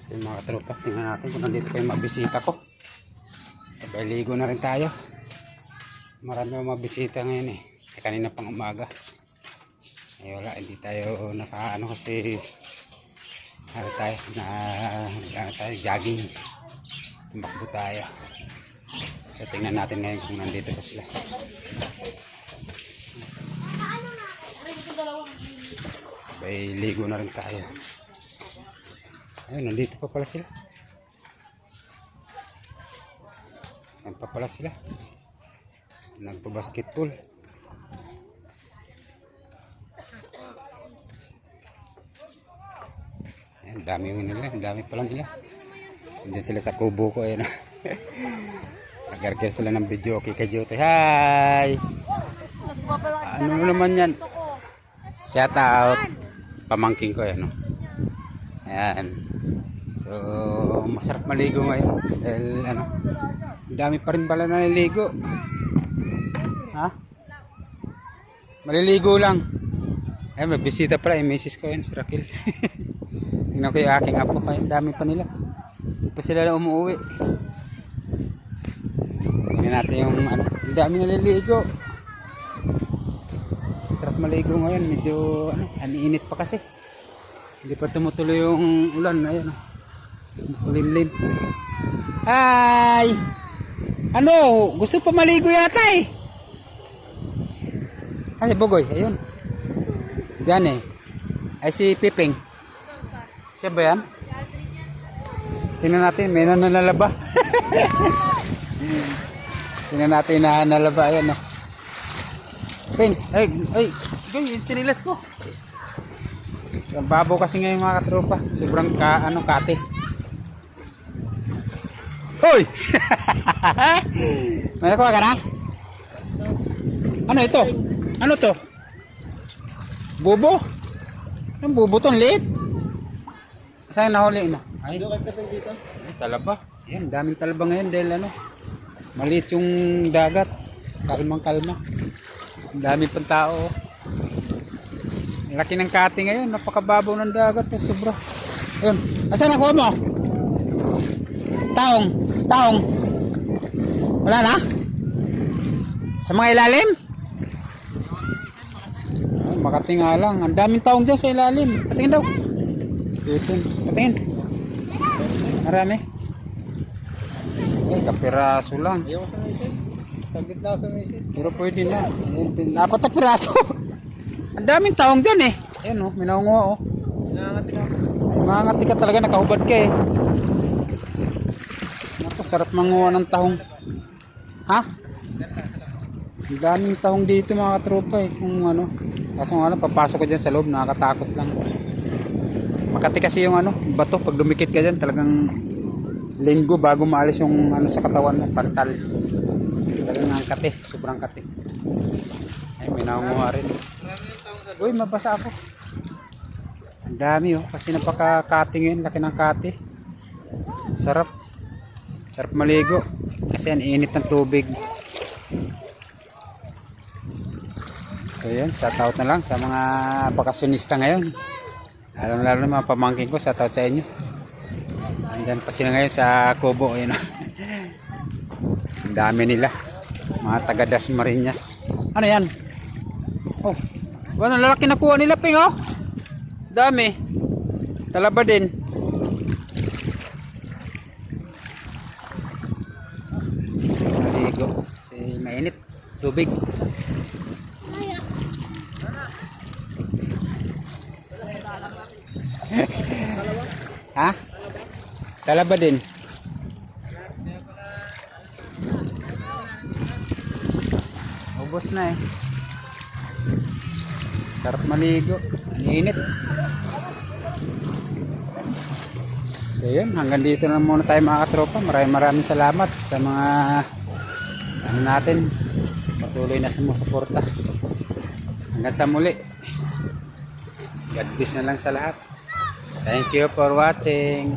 So mga katropa, tingnan natin kung nandito pa yung mabisita ko. Sabay ligo na rin tayo. Marami yung mabisita ngayon eh. Kanina pang umaga. Eh wala, hindi tayo nakaano kasi tayo jogging. Tumakbo tayo. So tingnan natin ngayon kung nandito pa sila. Sabay ligo na rin tayo. Ayun, nandito pa pala sila. Ayan pa pala sila. Nagpa-basketball. Ayan, dami yung nila. Dami pala nila. Nandiyan sila sa kubo ko. Ayan. Nag-argue sila ng video. Okay kay Jote. Hi! Ano naman yan? Shout out sa pamangking ko. Ayan. Ayan. So, masarap maligo ngayon. Dahil ano, dami pa rin pala na naliligo. Ha? Maliligo lang. Ay, may bisita pala. Yung misis ko yun, si Raquel. Tingnan ko yung aking apo. Dami pa nila. Hindi pa sila na umuwi. Tingnan natin yung ano. Dami naliligo. Sarap maligo ngayon. Medyo ano, aniinit pa kasi. Hindi pa tumutuloy yung ulan. Ayan. Kulimlim. Hi! Ano? Gusto pa maligo yata eh. Ay, Bogoy. Ayun. Diyan eh. Ay, si Piping. Siya ba yan? Tingnan natin. May nanalaba. Tingnan natin na nalaba. Ayan oh. Ping. Ay. Ay. Yung chinilas ko. Ang babaw kasi ngayon mga katropa. Sobrang kate. Hoy! May nakuha ka na? Ano ito? Ano to? Bubo? Ang bubo to, ang liit. Saan nahuli mo? Ay, talaba. Ayan, daming talaba ngayon dahil ano, maliit yung dagat. Kalmang kalma. Ang dami pang tao. Laki ng kate ngayon, napakababaw ng dagat. Sobra. Ayun, asan nakuha mo? Taong. Wala na? Sa mga ilalim? Oh, Makati nga lang. Ang daming taong dyan sa ilalim. Patingin daw. Patingin. Marami. Ay, kapiraso lang. Saglit lang sa misit. Pero pwede na. Ayan, 4 na piraso. Ang daming taong dyan eh. Ayan oh, minaungo oh. Nangangat ka. Ay, mangati ka talaga. Nakahubad ka eh. Sarap manguha ng tahong. Ha? Ang daming tahong dito mga katropa eh. Kung ano. Kaso nga lang, papasok ka dyan sa loob. Nakakatakot lang. Makati kasi yung ano, bato. Pag dumikit ka dyan, talagang linggo bago maalis yung ano sa katawan mo. Pantal. Talagang ang kate. Sobrang kate. Ay, may nangunguha rin. Uy, mabasa ako. Ang dami oh. Kasi napaka-kate ngayon. Laki ng kate. Sarap. Sarap maligo kasi ang init ng tubig. So yun, shoutout na lang sa mga bakasyonista ngayon. Lalo na mga pamangkin ko, shoutout sa inyo. Andyan pa sila ngayon sa Kubo. Yun. Ang dami nila. Mga taga Dasmariñas. Ano yan? Oh, ano lalaki nakuha nila, Ping oh. Dami. Talaba din. Kasi mainit tubig. Ha? Talaba din. Ubos na eh. Sarap maligo. Ang init. So yun, hanggang dito na muna tayo mga katropa. Maraming salamat sa mga ano natin, patuloy na sumusuporta. Hanggang sa muli. God bless na lang sa lahat. Thank you for watching.